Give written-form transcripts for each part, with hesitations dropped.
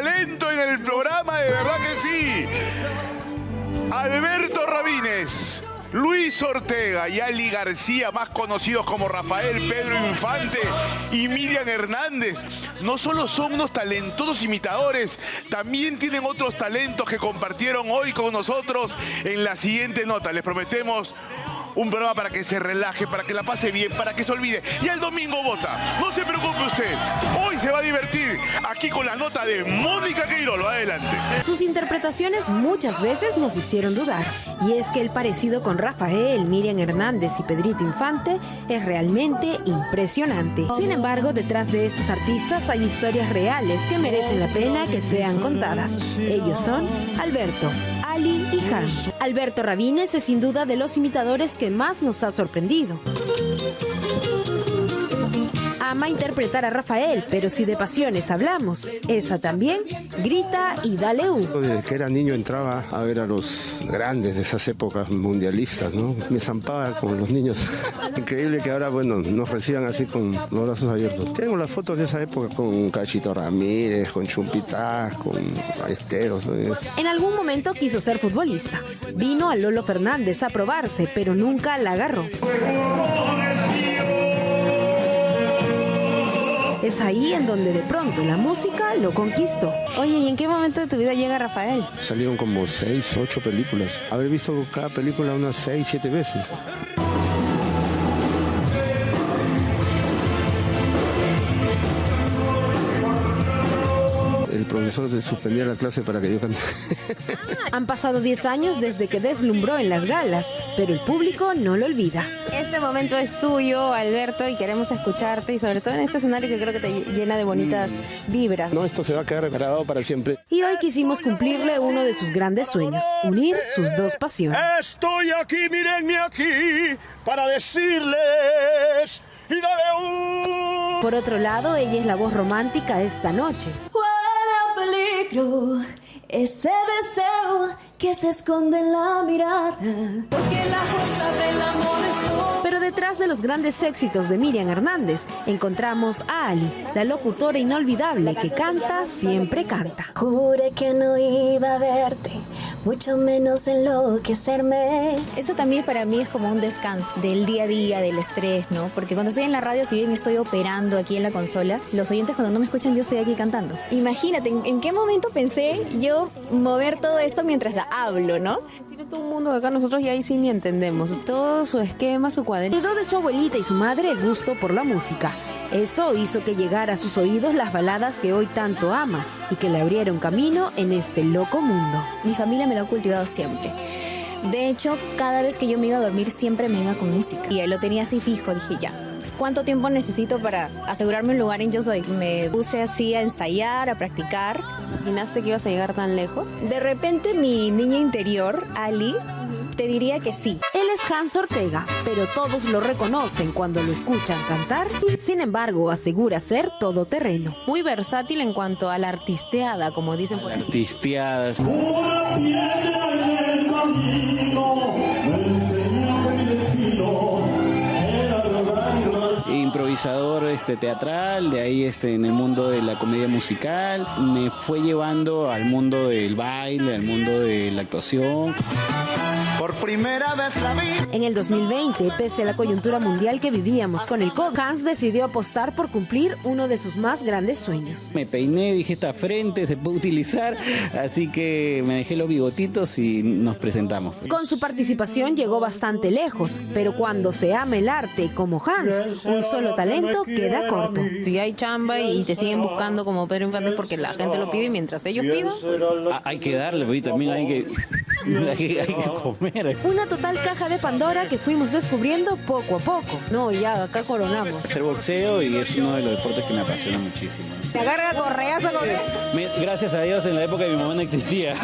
talento en el programa, de verdad que sí. Alberto Rabines, Luis Ortega y Ali García, más conocidos como Rafael Pedro Infante y Miriam Hernández, no solo son unos talentosos imitadores, también tienen otros talentos que compartieron hoy con nosotros en la siguiente nota. Les prometemos un programa para que se relaje, para que la pase bien, para que se olvide. Y el domingo vota. No se preocupe usted. Hoy se va a divertir aquí con la nota de Mónica Queirolo. Adelante. Sus interpretaciones muchas veces nos hicieron dudar. Y es que el parecido con Rafael, Miriam Hernández y Pedrito Infante es realmente impresionante. Sin embargo, detrás de estos artistas hay historias reales que merecen la pena que sean contadas. Ellos son Alberto, Ali y Hans. Alberto Rabines es sin duda de los imitadores que más nos ha sorprendido. Ama interpretar a Rafael, pero si de pasiones hablamos, esa también grita y dale Desde que era niño entraba a ver a los grandes de esas épocas mundialistas, ¿no? Me zampaba con los niños. Increíble que ahora, bueno, nos reciban así con los brazos abiertos. Tengo las fotos de esa época con Cachito Ramírez, con Chumpitaz, con Esteros, ¿no? En algún momento quiso ser futbolista. Vino a Lolo Fernández a probarse, pero nunca la agarró. Es ahí en donde de pronto la música lo conquistó. Oye, ¿y en qué momento de tu vida llega Rafael? Salieron como 6, 8 películas. Haber visto cada película unas 6, 7 veces. El profesor suspendía la clase para que yo cante. Han pasado 10 años desde que deslumbró en las galas, pero el público no lo olvida. Este momento es tuyo, Alberto, y queremos escucharte, y sobre todo en este escenario que creo que te llena de bonitas vibras. No, esto se va a quedar grabado para siempre. Y hoy quisimos cumplirle uno de sus grandes sueños, unir sus dos pasiones. Estoy aquí, mírenme aquí, para decirles y dale un... Por otro lado, ella es la voz romántica esta noche. Peligro, ese deseo que se esconde en la mirada, porque la cosa del amor es todo. Pero detrás de los grandes éxitos de Miriam Hernández, encontramos a Ali, la locutora inolvidable que canta, siempre canta. Juré que no iba a verte, mucho menos enloquecerme. Esto también para mí es como un descanso del día a día, del estrés, ¿no? Porque cuando estoy en la radio, si bien estoy operando aquí en la consola, los oyentes cuando no me escuchan, yo estoy aquí cantando. Imagínate, ¿en qué momento pensé yo mover todo esto mientras hablo, no? Tiene todo un mundo que acá nosotros ya ahí sí ni entendemos. Todo su esquema, su cuaderno. Heredó de su abuelita y su madre el gusto por la música. Eso hizo que llegara a sus oídos las baladas que hoy tanto ama y que le abrieron camino en este loco mundo. Mi familia me lo ha cultivado siempre. De hecho, cada vez que yo me iba a dormir siempre me iba con música. Y lo tenía así fijo, dije ya. ¿Cuánto tiempo necesito para asegurarme un lugar en Yo Soy? Me puse así a ensayar, a practicar. ¿Imaginaste que ibas a llegar tan lejos? De repente mi niña interior, Ali, te diría que sí. Él es Hans Ortega, pero todos lo reconocen cuando lo escuchan cantar. Sin embargo, asegura ser todoterreno. Muy versátil en cuanto a la artisteada, como dicen por ahí. Artisteadas. Una piedra en el camino, me enseñó mi destino. Improvisador teatral, de ahí en el mundo de la comedia musical, me fue llevando al mundo del baile, al mundo de la actuación. Por primera vez la vi. En el 2020, pese a la coyuntura mundial que vivíamos con el COVID, Hans decidió apostar por cumplir uno de sus más grandes sueños. Me peiné, dije, esta frente se puede utilizar, así que me dejé los bigotitos y nos presentamos. Con su participación llegó bastante lejos, pero cuando se ama el arte como Hans, un solo talento queda corto. Si hay chamba y te siguen buscando como Pedro Infante porque la gente lo pide, mientras ellos pidan. Hay que darle, porque también hay que comer. Una total caja de Pandora que fuimos descubriendo poco a poco. No, ya, acá coronamos. Hacer boxeo y es uno de los deportes que me apasiona muchísimo. ¿Te agarra correazo con qué? Gracias a Dios, en la época de mi mamá no existía.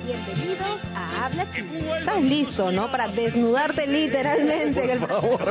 Bienvenidos a Habla Chino. Estás listo, ¿no? Para desnudarte literalmente. Por favor.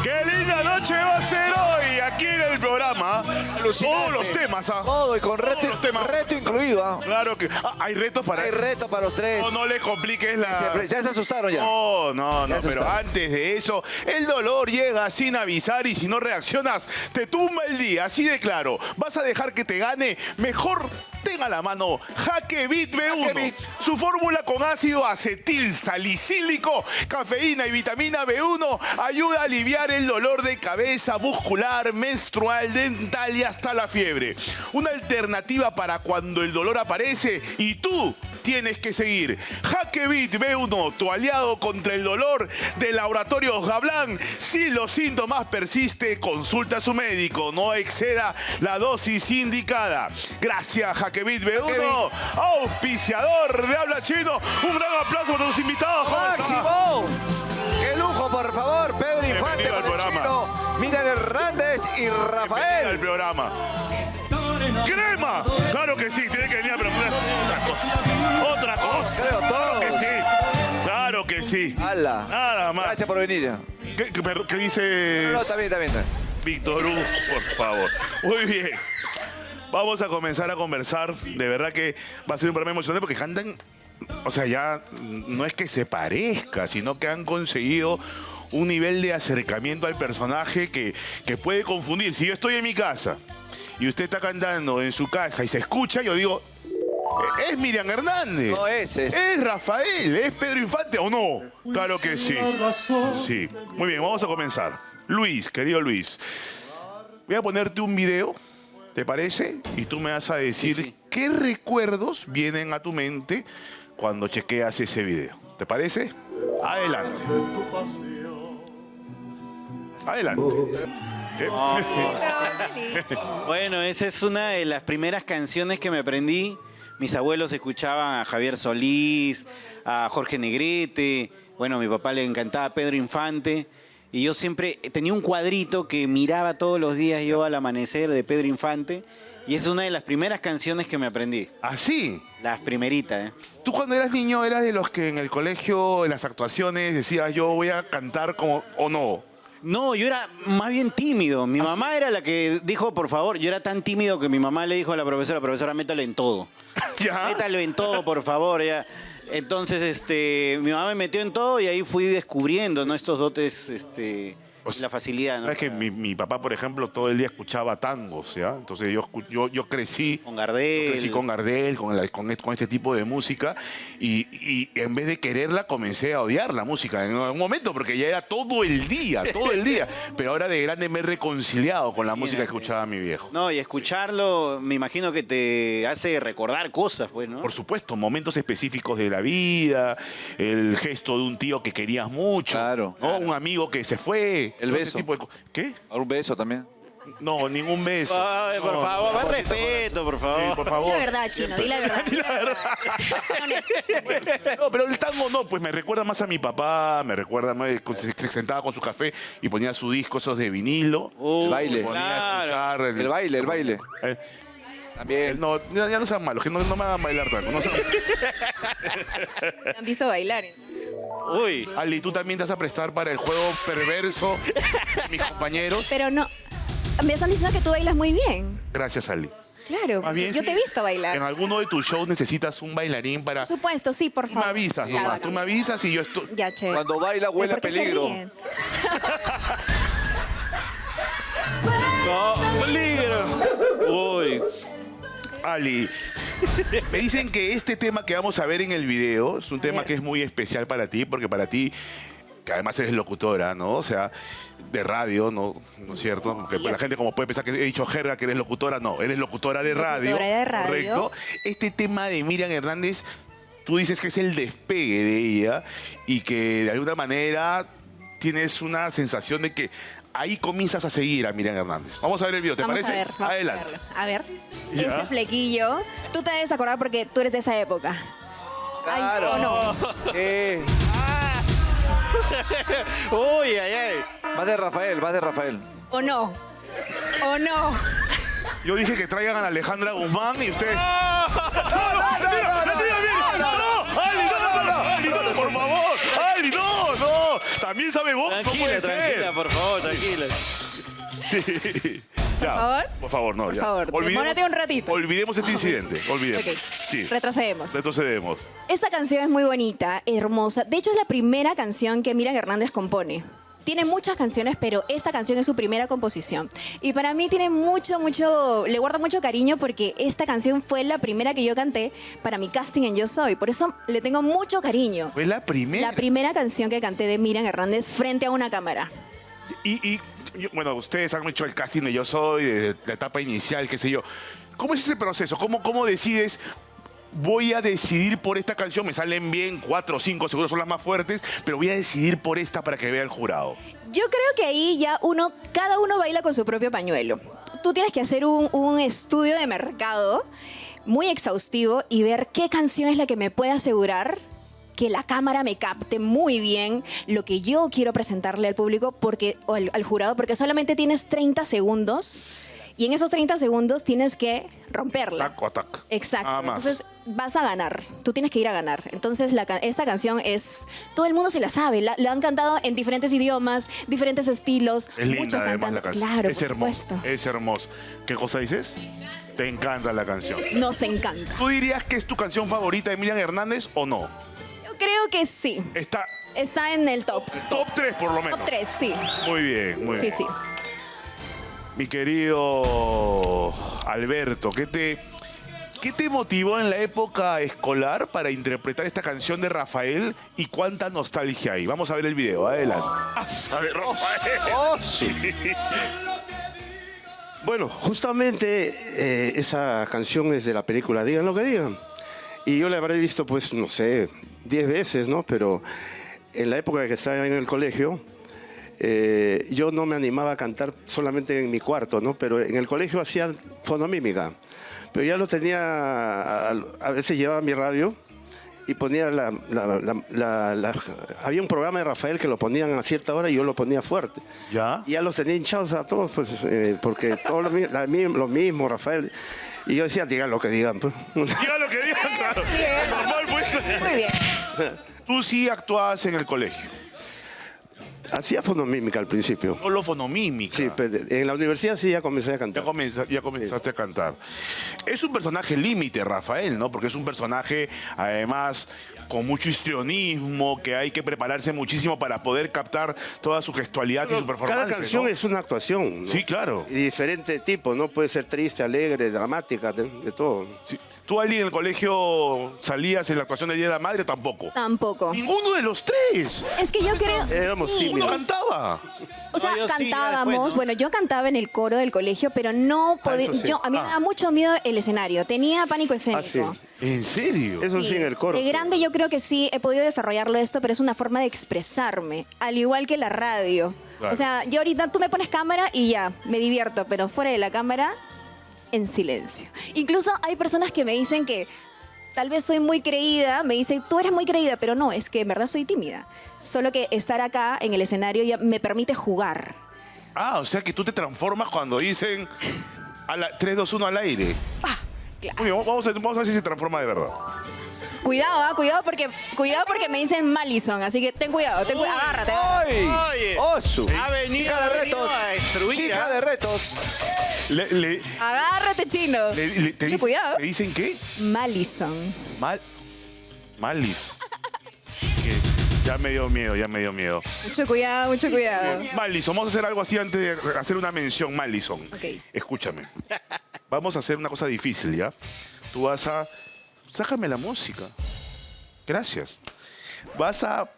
¡Qué linda noche va a ser hoy! aquí en el programa. Alucinante. Todos los temas, ¿ah? Todo, y con reto, Todos los temas. reto incluido, ¿ah? Claro que hay retos para... Hay reto para los tres. No le compliques la... Ya se asustaron ya. No, Ya se pero está. antes de eso, el dolor llega sin avisar y si no reaccionas, te tumba el día, así de claro. ¿Vas a dejar que te gane? Mejor tenga a la mano Jaquebit B1. Jaquebit. Su fórmula con ácido acetil salicílico, cafeína y vitamina B1 ayuda a aliviar el dolor de cabeza, muscular, menstrual, dental y hasta la fiebre. Una alternativa para cuando el dolor aparece y tú tienes que seguir. Jaquebit B1, tu aliado contra el dolor de Laboratorios Gablan. Si los síntomas persisten, consulta a su médico. No exceda la dosis indicada. Gracias, Jaquebit B1, auspiciador de Habla Chino. Un gran aplauso para los invitados. ¿Cómo están? ¡Máximo! ¡Qué lujo, por favor! Pedro Infante Bienvenido al con el programa. Chino, Miriam Hernández y Bienvenida al Rafael. programa. ¡Crema! Claro que sí, tiene que venir, pero otra cosa. Otra cosa. Creo Claro que todos. sí. Claro que sí. ¡Hala! Nada más. Gracias por venir. ¿Qué dice No, está bien, está bien. Víctor Hugo, por favor? Muy bien. Vamos a comenzar a conversar. De verdad que va a ser un programa emocionante porque cantan. O sea, ya no es que se parezca, sino que han conseguido un nivel de acercamiento al personaje que puede confundir. Si yo estoy en mi casa y usted está cantando en su casa y se escucha, yo digo, es Miriam Hernández. No es. ¿Es Rafael? ¿Es Pedro Infante o no? Claro que sí. Sí. Muy bien, vamos a comenzar. Luis, querido Luis, voy a ponerte un video, ¿te parece? Y tú me vas a decir Sí. qué recuerdos vienen a tu mente cuando chequeas ese video. ¿Te parece? Adelante. Adelante. ¿Qué? Bueno, esa es una de las primeras canciones que me aprendí. Mis abuelos escuchaban a Javier Solís, a Jorge Negrete. Bueno, a mi papá le encantaba Pedro Infante. Y yo siempre tenía un cuadrito que miraba todos los días yo al amanecer de Pedro Infante. Y es una de las primeras canciones que me aprendí. ¿Así? Las primeritas, ¿eh? ¿Tú cuando eras niño eras de los que en el colegio, en las actuaciones, decías yo voy a cantar como o no? No, yo era más bien tímido. Mi mamá era la que dijo, por favor, yo era tan tímido que mi mamá le dijo a la profesora, métalo en todo. ¿Ya? Métalo en todo, por favor, ya. Entonces, mi mamá me metió en todo y ahí fui descubriendo, ¿no? Estos dotes, O sea, la facilidad, ¿no? ¿Sabes que mi papá, por ejemplo, todo el día escuchaba tangos, ¿ya? Entonces yo crecí... Con Gardel. Crecí con Gardel, con este tipo de música y en vez de quererla comencé a odiar la música en un momento porque ya era todo el día. Pero ahora de grande me he reconciliado con la música que escuchaba mi viejo. No, y escucharlo, me imagino que te hace recordar cosas, pues, ¿no? Por supuesto, momentos específicos de la vida, el gesto de un tío que querías mucho, Claro. ¿no? Un amigo que se fue. El todo ese beso. tipo de ¿Qué? Un beso también. No, ningún beso. Ay, por No, favor, más no, respeto, por sí, favor. por Di favor. la verdad, Chino, di la verdad. Di la verdad. No, pero el tango no, pues me recuerda más a mi papá, me recuerda, se sentaba con su café y ponía su disco esos de vinilo. Uh, El baile. Se ponía a escuchar El baile. Eh, También. no, ya no sean malos, que no me hagan bailar tango. No sean... ¿Te han visto bailar? Uy. Ali, tú también te vas a prestar para el juego perverso de mis compañeros. Pero no. Me están diciendo que tú bailas muy bien. Gracias, Ali. Claro, Más bien, yo sí, te he visto bailar. En alguno de tus shows necesitas un bailarín para... Por supuesto, sí, por Tú favor. me avisas Ya, nomás, bueno. tú me avisas y yo estoy... Ya, chévere. Cuando baila huele a ¿Por qué se peligro. ríen? No, peligro. Uy. Ali, me dicen que este tema que vamos a ver en el video es un tema que es muy especial para ti, porque para ti, que además eres locutora, ¿no? O sea, de radio, ¿no es cierto? Porque Sí, la es- gente como puede pensar que he dicho jerga que eres locutora, no, eres locutora de radio. Locutora de radio. Correcto. Este tema de Miriam Hernández, tú dices que es el despegue de ella y que de alguna manera tienes una sensación de que ahí comienzas a seguir a Miriam Hernández. Vamos a ver el video, ¿te Vamos parece? a ver, vamos Adelante. a verlo. A ver, Ya. ese flequillo. Tú te debes acordar porque tú eres de esa época. Ay, Claro. ¿o no? Uy, ay, ay. Vas de Rafael. ¿O no? ¿O no? Yo dije que traigan a Alejandra Guzmán y usted... ¡Ali, por favor! ¡Ali, no! También sabe vos, no Tranquila, puede tranquila, ser. por favor, tranquila. Sí. Ya, favor? Por favor, no. Por ya. favor, demórate un ratito. Olvidemos este incidente. Olvidemos. Ok, Sí. retrocedemos. Retrocedemos. Esta canción es muy bonita, hermosa. De hecho, es la primera canción que Miriam Hernández compone. Tiene muchas canciones, pero esta canción es su primera composición. Y para mí tiene le guardo mucho cariño porque esta canción fue la primera que yo canté para mi casting en Yo Soy. Por eso le tengo mucho cariño. ¿Fue la primera? La primera canción que canté de Miriam Hernández frente a una cámara. Bueno, ustedes han hecho el casting de Yo Soy, de la etapa inicial, qué sé yo. ¿Cómo es ese proceso? ¿Cómo decides? Voy a decidir por esta canción, me salen bien 4 o 5, seguro son las más fuertes, pero voy a decidir por esta para que vea el jurado. Yo creo que ahí ya cada uno baila con su propio pañuelo. Tú tienes que hacer un estudio de mercado muy exhaustivo y ver qué canción es la que me puede asegurar que la cámara me capte muy bien lo que yo quiero presentarle al público o al jurado, porque solamente tienes 30 segundos y en esos 30 segundos tienes que romperla. Tac o tac. Exacto. Nada más. Entonces vas a ganar. Tú tienes que ir a ganar. Entonces esta canción todo el mundo se la sabe. La han cantado en diferentes idiomas, diferentes estilos. Es linda muchos además cantando. la canción. Claro, es por hermoso. supuesto. Es hermoso. ¿Qué cosa dices? Te encanta la canción. Nos encanta. ¿Tú dirías que es tu canción favorita de Miriam Hernández o no? Yo creo que sí. Está en el top. Top 3 por lo menos. Top 3, sí. Muy bien, muy bien. Sí. Mi querido Alberto, ¿qué te motivó en la época escolar para interpretar esta canción de Rafael y cuánta nostalgia hay? Vamos a ver el video, adelante. ¡Sabe, Rafael! ¡Oh, sí! Bueno, justamente esa canción es de la película Digan lo que digan. Y yo la habré visto, pues, no sé, 10 veces, ¿no? Pero en la época que estaba en el colegio, yo no me animaba a cantar solamente en mi cuarto, ¿no? Pero en el colegio hacía fonomímica. Pero ya lo tenía, a veces llevaba mi radio y ponía había un programa de Rafael que lo ponían a cierta hora y yo lo ponía fuerte. ¿Ya? Y ya los tenía hinchados a todos, pues, porque todo lo mismo, Rafael. Y yo decía, digan lo que digan, pues. Digan lo que digan, claro. Normal, pues. Muy bien. Tú sí actuabas en el colegio. Hacía fonomímica al principio. Solo fonomímica. Sí, pues, en la universidad sí ya comencé a cantar. Ya comenzaste a cantar. Es un personaje límite, Rafael, ¿no? Porque es un personaje, además, con mucho histrionismo, que hay que prepararse muchísimo para poder captar toda su gestualidad y su performance. Cada canción ¿no? es una actuación, ¿no? Sí, claro. Y diferente tipo, ¿no? Puede ser triste, alegre, dramática, de todo. Sí. ¿Tú, Ali, en el colegio salías en la actuación del Día de la Madre? Tampoco. Tampoco. Ninguno de los tres. Es que yo creo... Éramos sí, Uno tímidos. cantaba. O sea, No, yo sí, ya cantábamos, después, ¿no? bueno, yo cantaba en el coro del colegio, pero no podía, eso sí. a mí me daba mucho miedo el escenario, tenía pánico escénico. sí. ¿En serio? Eso sí, en el coro. De sí. grande yo creo que sí he podido desarrollarlo esto, pero es una forma de expresarme, al igual que la radio. Claro. O sea, yo ahorita tú me pones cámara y ya, me divierto, pero fuera de la cámara, en silencio. Incluso hay personas que me dicen que tal vez soy muy creída, me dicen, tú eres muy creída, pero no, es que en verdad soy tímida. Solo que estar acá en el escenario ya me permite jugar. Ah, o sea que tú te transformas cuando dicen 3, 2, 1 al aire. Claro. Muy bien, vamos a ver si se transforma de verdad. Cuidado, cuidado porque me dicen Malison, así que ten cuidado, agárrate. ¡Ay! Oye, ¡Osu! ha venido Chica de retos. a destruir. Chica de retos. Agárrate, chino. Mucho cuidado. ¿Te dicen qué? Malison. Malis. Que ya me dio miedo. Mucho cuidado. Malison, vamos a hacer algo así antes de hacer una mención, Malison. Ok. Escúchame. Vamos a hacer una cosa difícil, ¿ya? Tú vas a... Sácame la música. Gracias. Vas a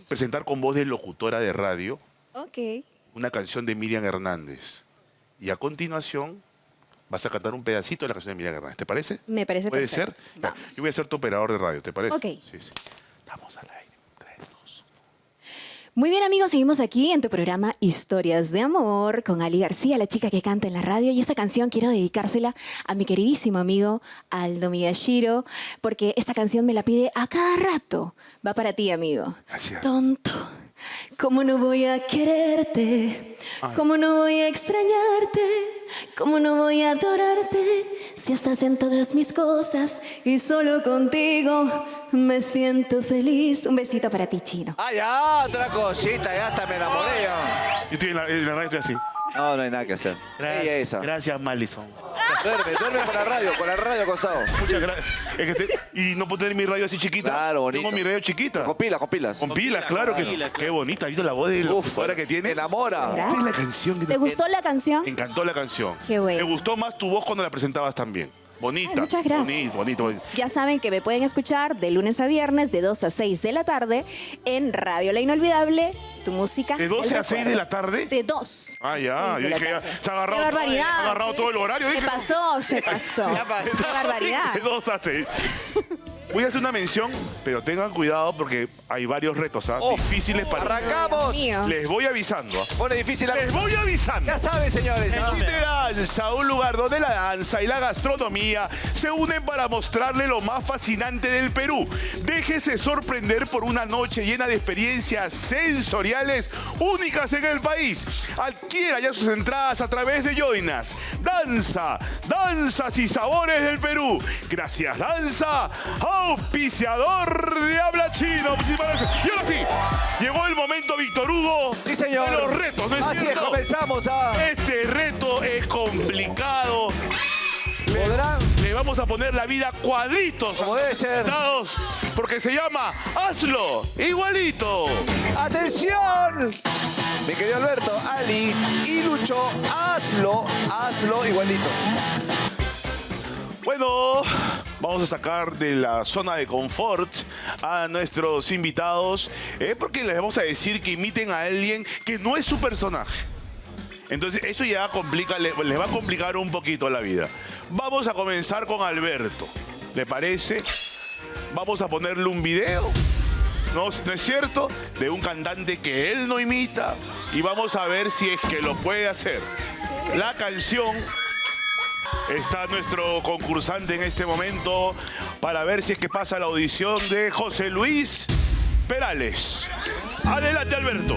presentar con voz de locutora de radio Ok. una canción de Miriam Hernández. Y a continuación vas a cantar un pedacito de la canción de Miriam Hernández. ¿Te parece? Me parece ¿Puede perfecto. ser? Ya, Vamos. yo voy a ser tu operador de radio, ¿te parece? Ok. Sí. Estamos al aire. 3, 2. Muy bien, amigos, seguimos aquí en tu programa Historias de Amor con Ali García, la chica que canta en la radio. Y esta canción quiero dedicársela a mi queridísimo amigo Aldo Miyashiro, porque esta canción me la pide a cada rato. Va para ti, amigo. Gracias. Tonto, ¿cómo no voy a quererte? ¿Cómo no voy a extrañarte? ¿Cómo no voy a adorarte? Si estás en todas mis cosas y solo contigo me siento feliz. Un besito para ti, Chino. ¡Ah, ya! Otra cosita, ya hasta me enamoré ya. Yo estoy en la radio, estoy así. No, no hay nada que hacer. Ella esa. Gracias, Malison. Duerme con la radio acostado. Muchas gracias. Y no puedo tener mi radio así chiquita. Claro, bonito. Tengo mi radio chiquita. Con pilas. Con pilas, claro que sí. pilas, claro. Qué bonita. ¿Has visto la voz de la locutora que tiene? Te enamora. Esta es la canción que ¿Te gustó la canción? Me encantó la canción. Qué bueno. Me gustó más tu voz cuando la presentabas también. Bonita. Ay, muchas gracias. Bonito. Ya saben que me pueden escuchar de lunes a viernes de 2 a 6 de la tarde en Radio La Inolvidable, tu música. ¿De 12 a 6 de la tarde? De 2. Ah, ya. Yo dije, ya, se ha agarrado, ¡Qué barbaridad! ha agarrado todo el horario. ¿Qué Dije, pasó? Se pasó. ¡Qué barbaridad! De 2 a 6. Voy a hacer una mención, pero tengan cuidado porque hay varios retos difíciles para... ¡Arrancamos! Mío. Les voy avisando. Pone difícil la... Les voy avisando. Ya saben, señores. ¿ah? Entre Danza, un lugar donde la danza y la gastronomía se unen para mostrarle lo más fascinante del Perú. Déjese sorprender por una noche llena de experiencias sensoriales únicas en el país. Adquiera ya sus entradas a través de Joinas. Danza, danzas y sabores del Perú. Gracias, Danza, auspiciador de habla chino. Muchísimas gracias. Y ahora sí, llegó el momento, Víctor Hugo, Sí, señor. de los retos, ¿no es Así es, cierto? comenzamos a... Este reto es complicado. ¿Podrán? Le vamos a poner la vida cuadritos. Como debe ser. Dados, porque se llama Hazlo Igualito. ¡Atención! Mi querido Alberto, Ali y Lucho, hazlo igualito. Bueno, vamos a sacar de la zona de confort a nuestros invitados, porque les vamos a decir que imiten a alguien que no es su personaje. Entonces, eso ya les va a complicar un poquito la vida. Vamos a comenzar con Alberto. ¿Le parece? Vamos a ponerle un video, ¿no es cierto? De un cantante que él no imita. Y vamos a ver si es que lo puede hacer. La canción... Está nuestro concursante en este momento para ver si es que pasa la audición de José Luis Perales. Adelante, Alberto.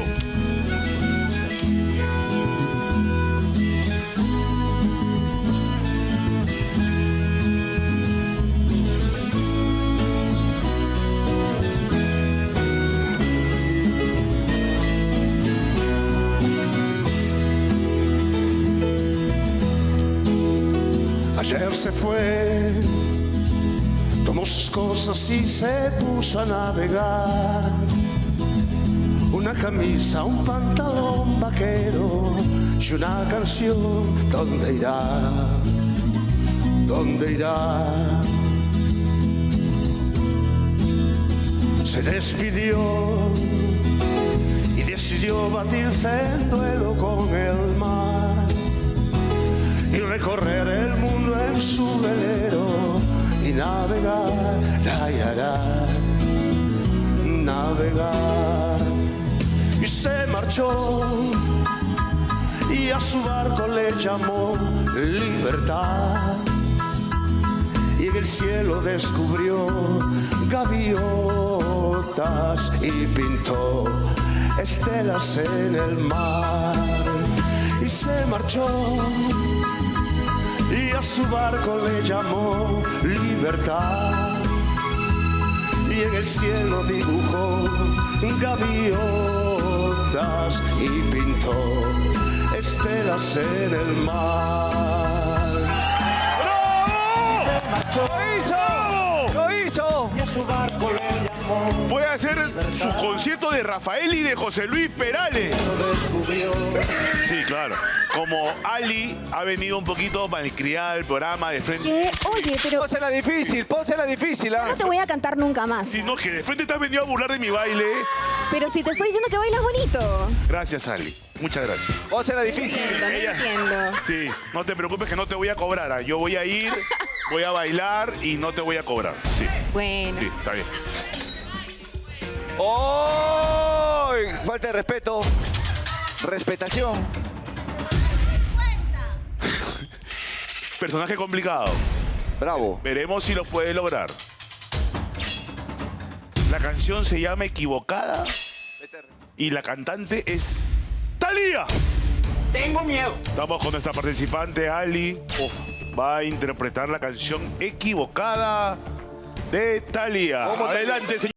Ayer se fue, tomó sus cosas y se puso a navegar. Una camisa, un pantalón vaquero y una canción. ¿Dónde irá? ¿Dónde irá? Se despidió y decidió batirse en duelo con el mar y recorrer el mundo en su velero y navegar, navegar. Y se marchó y a su barco le llamó libertad. Y en el cielo descubrió gaviotas y pintó estelas en el mar. Y se marchó y a su barco le llamó libertad. Y en el cielo dibujó gaviotas y pintó estelas en el mar. ¡Bravo! Se marchó. ¡Lo hizo! Y a su barco le llamó. Voy a hacer sus conciertos de Rafael y de José Luis Perales. Sí, claro. Como Ali ha venido un poquito malcriada el programa de frente. ¿Qué? Oye, pero Pónsela difícil, ¿ah? no te voy a cantar nunca más. Si no, que de frente te has venido a burlar de mi baile. Pero si te estoy diciendo que bailas bonito. Gracias, Ali. Muchas gracias. Pónsela difícil. No entiendo. Sí, no te preocupes que no te voy a cobrar. ¿Ah? Yo voy a ir, voy a bailar y no te voy a cobrar. Sí, Bueno. sí, está bien. ¡Oh! Falta de respeto. Respetación. Personaje complicado. Bravo. Veremos si lo puede lograr. La canción se llama Equivocada y la cantante es Thalía. Tengo miedo. Estamos con nuestra participante Ali. Va a interpretar la canción Equivocada de Thalía. Adelante, señor.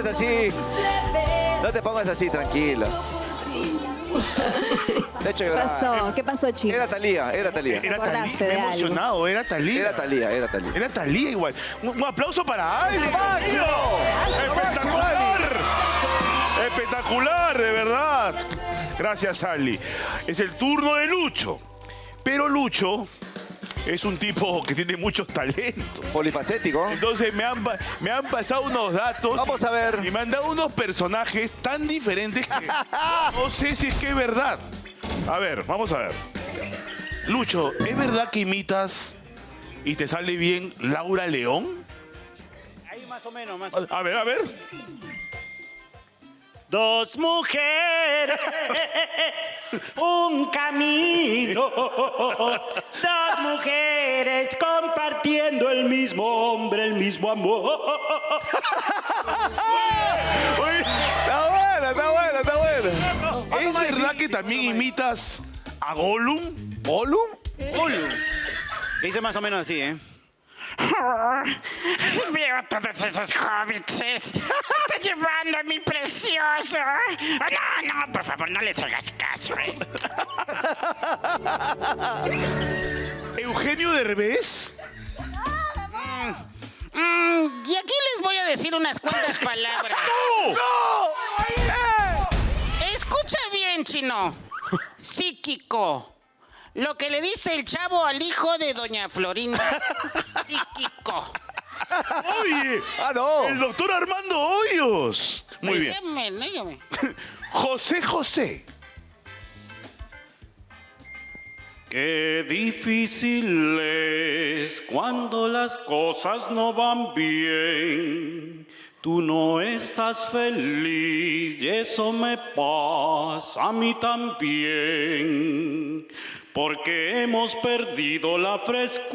pongas así. No te pongas así, tranquilo. De hecho, ¿Qué pasó? ¿Qué pasó, chico? Era Talía. Era Talía. acordaste Me de he algo. emocionado, era Talía. Era Talía igual. Un aplauso para Ali. ¡Máximo! ¡Espectacular! Espectacular, de verdad. Gracias, Ali. Es el turno de Lucho. Pero Lucho es un tipo que tiene muchos talentos. Polifacético. Entonces me han pasado unos datos. Vamos a ver. Y me han dado unos personajes tan diferentes que no sé si es que es verdad. A ver, vamos a ver. Lucho, ¿es verdad que imitas y te sale bien Laura León? Ahí más o menos, más. A ver. Dos mujeres, un camino. Dos mujeres compartiendo el mismo hombre, el mismo amor. Está buena. ¿Es verdad que también imitas a Gollum? ¿Gollum? Dice más o menos así, ¿eh? Veo a todos esos hobbits. Está llevando a mi precioso. No, por favor, no les hagas caso. ¿Eugenio Derbez? Y aquí les voy a decir unas cuantas palabras. ¡No! Escucha bien, chino. Psíquico. Lo que le dice el chavo al hijo de doña Florinda. Psíquico. Oye, no. El doctor Armando Hoyos. Muy bien. Dígame. José. Qué difícil es cuando las cosas no van bien. Tú no estás feliz y eso me pasa a mí también. Porque hemos perdido la frescura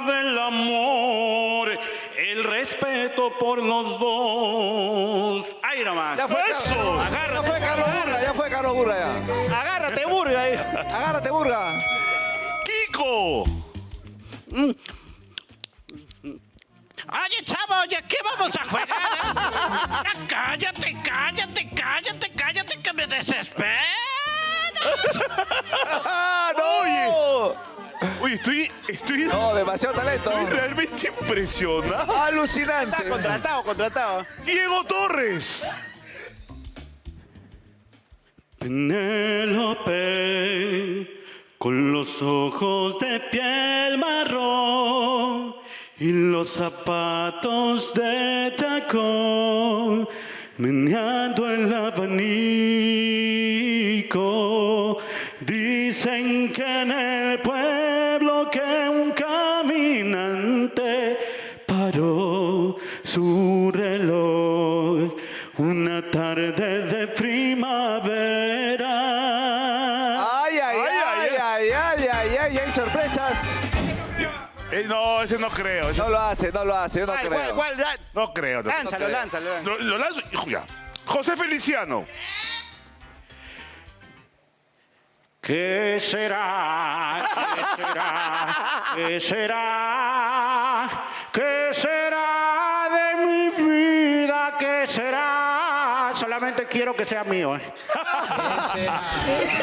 del amor, el respeto por los dos. Ahí nomás. Ya fue Carlos Burga. Agárrate, Burga. Ahí. Agárrate, Burga. Kiko. Oye, chavo, ¿ya qué vamos a jugar? Cállate, que me desespera. Oye, estoy No, demasiado talento. estoy realmente impresionado. Alucinante. Está contratado. Diego Torres. Penélope, con los ojos de piel marrón y los zapatos de tacón, meneando el abanico. Dicen que en el pueblo que un caminante paró su reloj una tarde de primavera. Ay, hay sorpresas. No, ese no creo. No lo hace, yo no creo. ¿Cuál? No creo. Lánzalo. Lo lanzo. Ya. José Feliciano. ¿Qué será? ¿Qué será de mi vida? ¿Qué será? Solamente quiero que sea mío.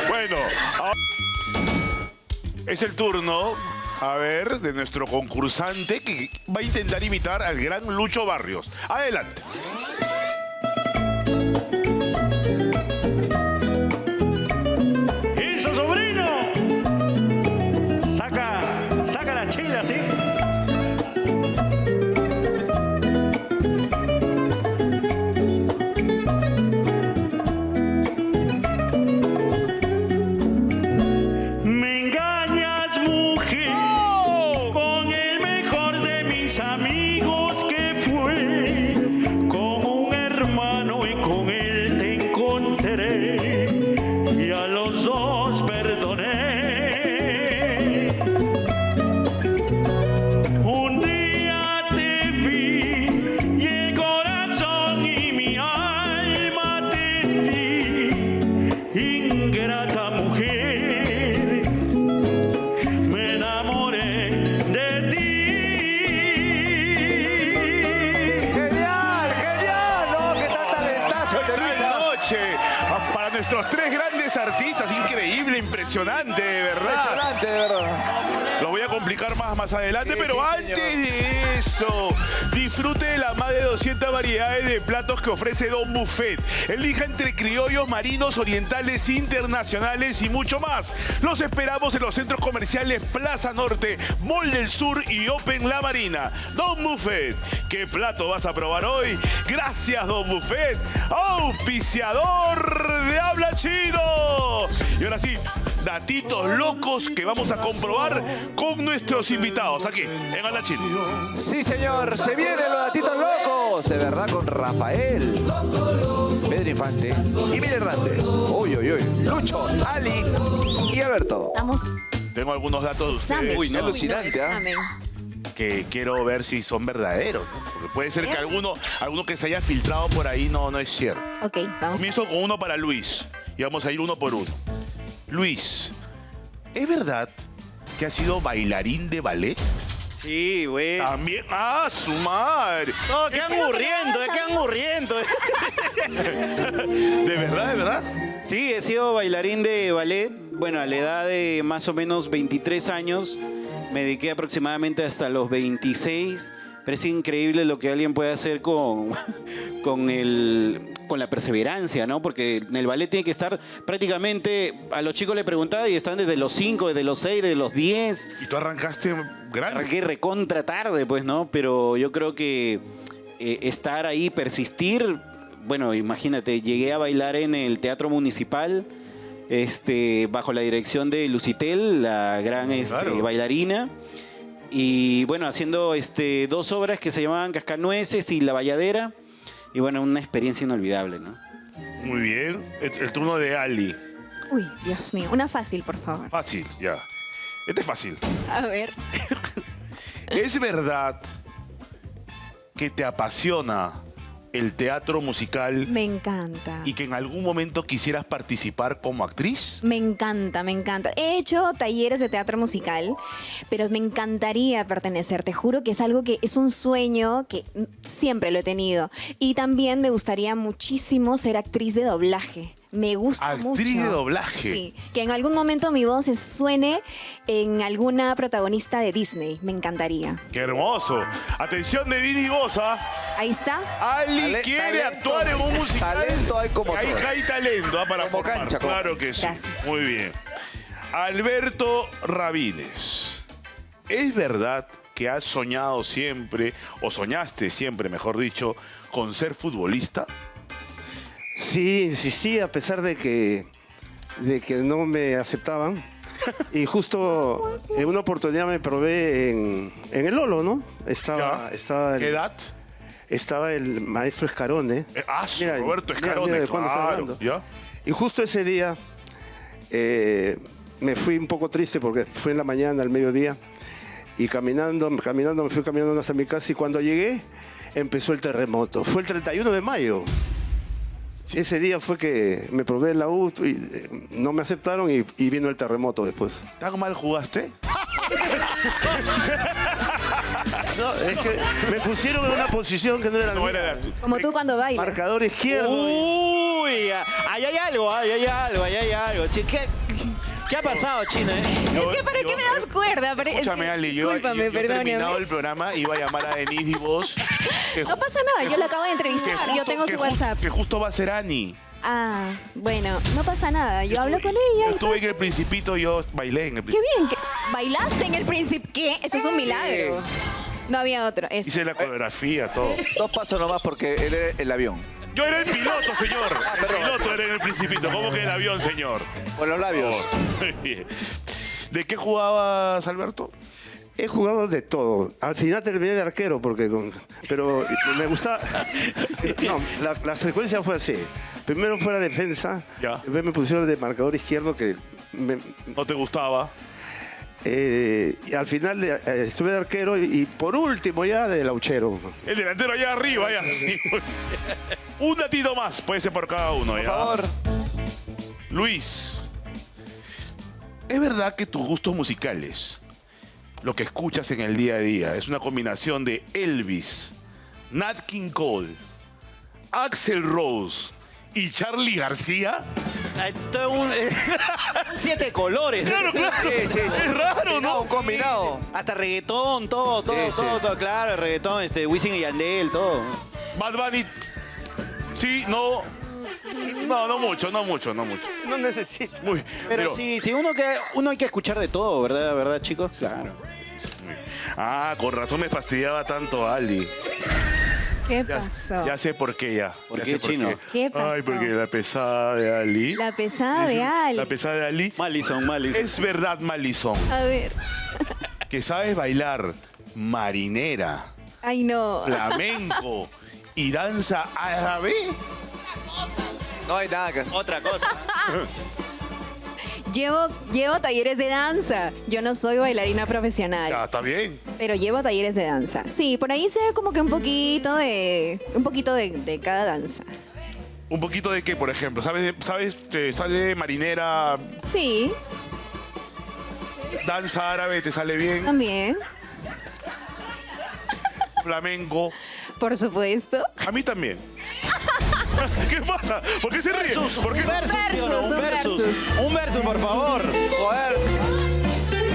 Bueno, ahora es el turno, a ver, de nuestro concursante que va a intentar imitar al gran Lucho Barrios. Adelante. ¡Eso, sobrino! Saca la chila, ¿sí? Me engañas, mujer, con el mejor de mis amigos que fue, con un hermano y con él te encontré y a los dos perdoné. Un día te vi y el corazón y mi alma te di, ingrata mujer, me enamoré de ti. nuestros tres grandes artistas. Increíble, impresionante, de verdad. Impresionante, de verdad. Lo voy a complicar más adelante, Sí, pero sí, antes señor. de eso, disfrute de las más de 200 variedades de platos que ofrece Don Buffet. Elija entre criollos, marinos, orientales, internacionales y mucho más. Los esperamos en los centros comerciales Plaza Norte, Mall del Sur y Open La Marina. Don Buffet, ¿qué plato vas a probar hoy? Gracias, Don Buffet, auspiciador de Habla Chido. Y ahora sí, datitos locos que vamos a comprobar con nuestros invitados aquí en Habla Chido. Sí, señor, se vienen los datitos locos. De verdad, con Rafael, Pedro Infante y Miriam Hernández. Uy, uy, uy. Lucho, Ali y Alberto. Estamos. Tengo algunos datos de Examen. ustedes Uy, qué alucinante, ¿ah? Examen. que quiero ver si son verdaderos, ¿no? Porque puede ser que alguno que se haya filtrado por ahí no es cierto. Ok, vamos. Comienzo con uno para Luis y vamos a ir uno por uno. Luis, ¿es verdad que has sido bailarín de ballet? Sí, güey. También. ¡Ah, su madre! No, qué aburriendo, qué aburriendo. ¿De verdad, de verdad? Sí, he sido bailarín de ballet. Bueno, a la edad de más o menos 23 años, me dediqué aproximadamente hasta los 26. Pero es increíble lo que alguien puede hacer con la perseverancia, ¿no? Porque en el ballet tiene que estar prácticamente, a los chicos le preguntaba y están desde los 5, desde los 6, desde los 10. Y tú arrancaste grande. Arranqué recontra tarde, pues, ¿no? Pero yo creo que estar ahí, persistir, bueno, imagínate, llegué a bailar en el Teatro Municipal, bajo la dirección de Lucitel, la gran Claro. bailarina. Y bueno, haciendo 2 obras que se llamaban Cascanueces y La Valladera. Y bueno, una experiencia inolvidable, ¿no? Muy bien. El turno de Ali. Uy, Dios mío. Una fácil, por favor. Fácil, ya. Este es fácil. A ver. ¿Es verdad que te apasiona el teatro musical Me encanta. y que en algún momento quisieras participar como actriz? Me encanta, me encanta. He hecho talleres de teatro musical, pero me encantaría pertenecer. Te juro que es algo que es un sueño que siempre lo he tenido. Y también me gustaría muchísimo ser actriz de doblaje. Me gusta mucho. Actriz de doblaje. Sí, que en algún momento mi voz suene en alguna protagonista de Disney. Me encantaría. ¡Qué hermoso! Atención de Didi Bosa. Ahí está. Ali quiere talento, actuar en un musical. talento hay como Ahí sobra. hay talento para Como formar. cancha, como- Claro que sí. Gracias. Muy bien. Alberto Rabines. ¿Es verdad que has soñado siempre, o soñaste siempre, mejor dicho, con ser futbolista? Sí, insistí a pesar de que no me aceptaban. Y justo en una oportunidad me probé en el Lolo, ¿no? Estaba ¿Qué edad? estaba el maestro Escarone. Mira, Roberto mira, Escarone, mira de cuándo estoy claro. hablando. ¿Ya? Y justo ese día me fui un poco triste porque fue en la mañana, al mediodía, y caminando, me fui caminando hasta mi casa y cuando llegué empezó el terremoto. Fue el 31 de mayo. Ese día fue que me probé en la U y no me aceptaron y vino el terremoto después. ¿Tan mal jugaste? No, es que me pusieron en una posición que no era No mía. era Como tú cuando bailas. Marcador izquierdo. Uy, ahí hay algo, ahí hay algo. Che, ¿qué ha pasado, China? Es que ¿para qué me das cuerda? Escúchame, Ali, yo Discúlpame, terminado perdóname. el programa iba a llamar a Denise y vos. No pasa nada, yo la acabo de entrevistar. Yo tengo su WhatsApp. Que justo va a ser Ani. Ah, bueno, no pasa nada. Yo hablo con ella. y Estuve en todo. el Principito, yo bailé en el Qué Principito. bien. ¿Bailaste en el Príncipe? ¿Qué? Eso es un milagro. No había otro. Eso. Hice la coreografía, todo. 2 pasos nomás porque él es el avión. Yo era el piloto, señor. El perdón. piloto era en el Principito. ¿Cómo que el avión, señor? Con los labios. Bien. ¿De qué jugabas, Alberto? He jugado de todo. Al final terminé de arquero pero me gustaba. No, la secuencia fue así. Primero fue la defensa. Ya. Después me pusieron de marcador izquierdo que ¿No te gustaba? y al final estuve de arquero y por último ya de lauchero. El delantero allá arriba, ya. Sí. Un datito más, puede ser por cada uno, Por ¿ya? favor. Luis, ¿es verdad que tus gustos musicales, lo que escuchas en el día a día, es una combinación de Elvis, Nat King Cole, Axl Rose y Charly García? Hay todo un... 7 colores. Claro, claro. Sí, sí, sí. Es raro, ¿no? Un combinado. Hasta reggaetón, todo, Sí, sí. todo, claro, reggaetón, Wisin y Yandel, todo. Bad Bunny. Sí, no. No, no mucho. No necesito. Muy, Pero sí, uno hay que escuchar de todo, ¿verdad, chicos? Claro. Ah, con razón me fastidiaba tanto Ali. ¿Qué Ya, pasó? ya sé por qué ya. ¿Por Ya qué, sé Chino? ¿Qué pasó? Ay, porque la pesada de Ali. La pesada de Ali. La pesada de Ali. Malison. Es verdad, Malison, A ver. que sabes bailar marinera, Ay, no. flamenco y danza árabe. No hay nada que hacer. Otra cosa. Llevo talleres de danza. Yo no soy bailarina profesional, Ya, está bien. pero llevo talleres de danza. Sí, por ahí sé como que un poquito de cada danza. ¿Un poquito de qué, por ejemplo? ¿Sabes te sale marinera, Sí, danza árabe, te sale bien? también, Flamenco. por supuesto. A mí también. ¿Qué pasa? ¿Por qué se ríe? ¿Por qué Un versus, ¿sí o no? Un versus. Un versus, por favor. Joder.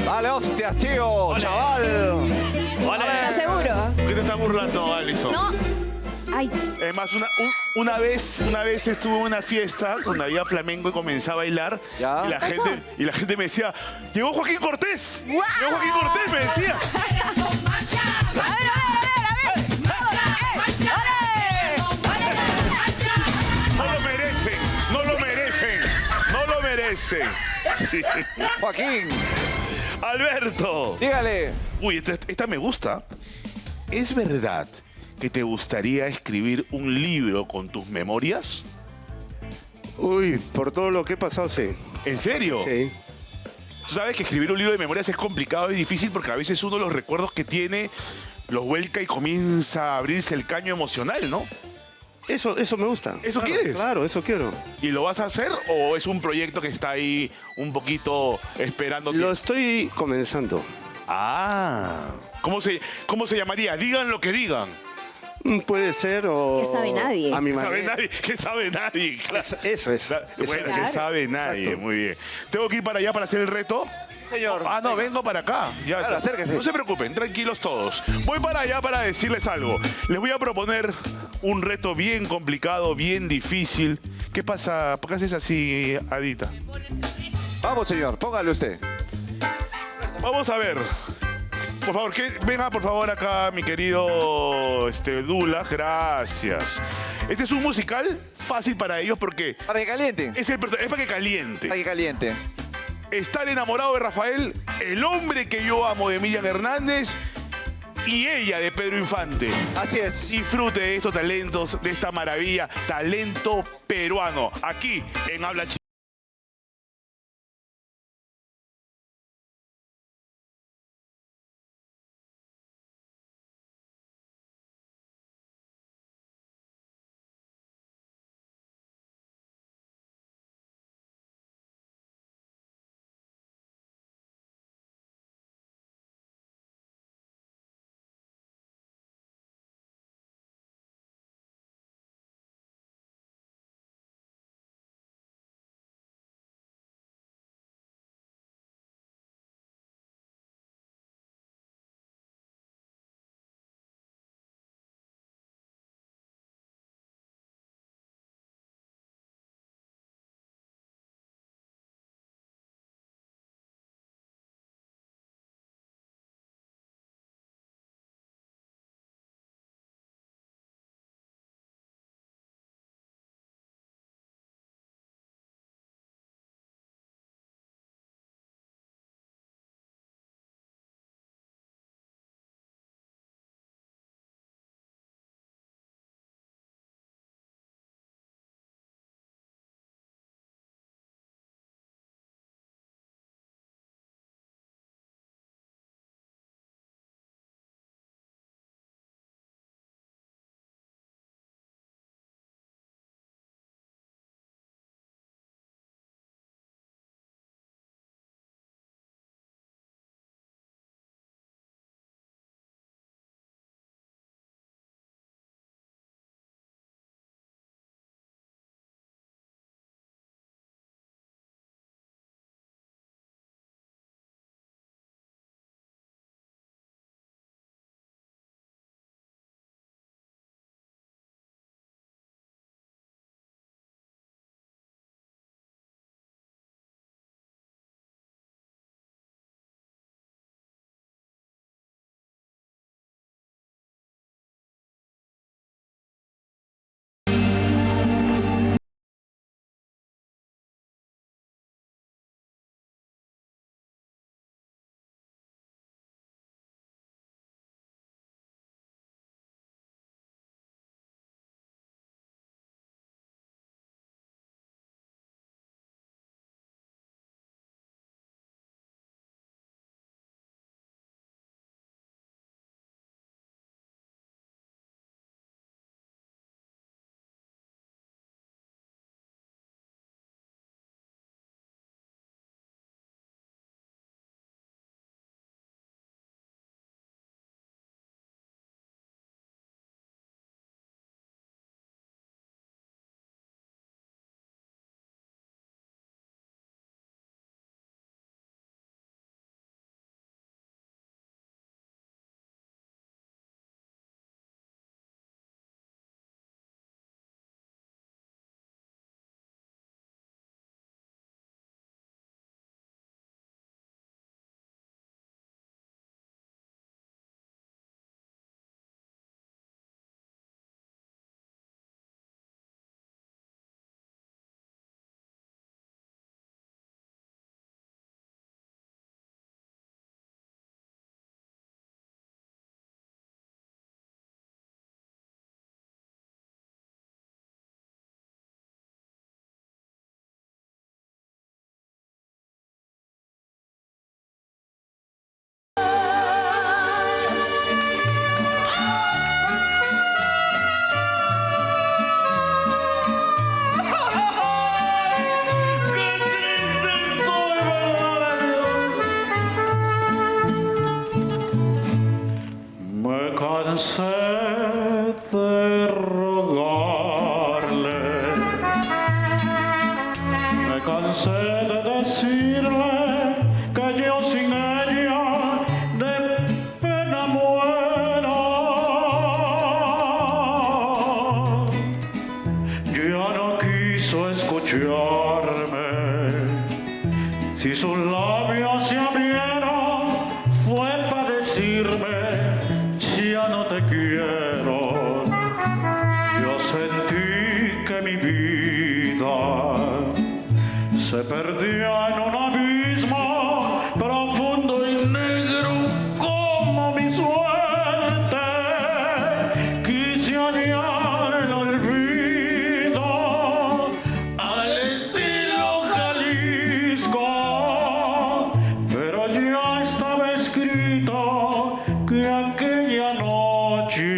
Dale, hostias, tío, chaval. ¿Estás seguro? ¿Por qué te estás burlando, Alison? No. Ay, Es más, una vez estuve en una fiesta donde había flamenco y comencé a bailar. Ya. Y la gente me decía, llegó Joaquín Cortés. Llegó Joaquín Cortés, me decía. No lo merecen. Sí. Joaquín, Alberto. dígale. Uy, esta me gusta. ¿Es verdad que te gustaría escribir un libro con tus memorias? Uy, por todo lo que he pasado, sí. ¿En serio? Sí. Tú sabes que escribir un libro de memorias es complicado y difícil porque a veces uno los recuerdos que tiene los vuelca y comienza a abrirse el caño emocional, ¿no? Eso me gusta. ¿Eso Claro, quieres? Claro, eso quiero. ¿Y lo vas a hacer o es un proyecto que está ahí un poquito esperando? Lo estoy comenzando. Ah, ¿cómo se llamaría? Digan lo que digan. Puede ser o... Que sabe nadie. A mi Que sabe manera. nadie, que sabe nadie. Claro. Eso es. Bueno, Claro. que sabe nadie, Exacto. muy bien. ¿Tengo que ir para allá para hacer el reto? Señor. Ah, no, vengo para acá. Ya, Claro, acérquese. no se preocupen, tranquilos todos. Voy para allá para decirles algo. Les voy a proponer un reto bien complicado, bien difícil. ¿Qué pasa? ¿Por qué haces así, Adita? Vamos, señor, póngale usted. Vamos a ver. Por favor, venga por favor acá, mi querido Dula. Gracias. Este es un musical fácil para ellos porque Para que caliente. es para que caliente. Para que caliente. Estar enamorado de Rafael, el hombre que yo amo de Miriam Hernández y ella de Pedro Infante. Así es. Disfrute de estos talentos, de esta maravilla, talento peruano, aquí en Habla Chino. cansé de rogarle, me cansé de decirle que yo sin ella de pena muero. Ya no quiso escucharme, si sus labios se abrieron fue para decirme ya no te quiero. Yo sentí que mi vida se perdía en un abismo profundo y negro como mi suerte. Quise hallar el olvido al estilo Jalisco, pero ya estaba escrito que aquella noche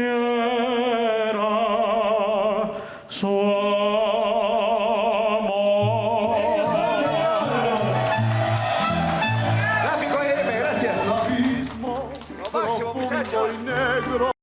perdiera su amor. Gráfico M, gracias. Lo máximo, muchachos.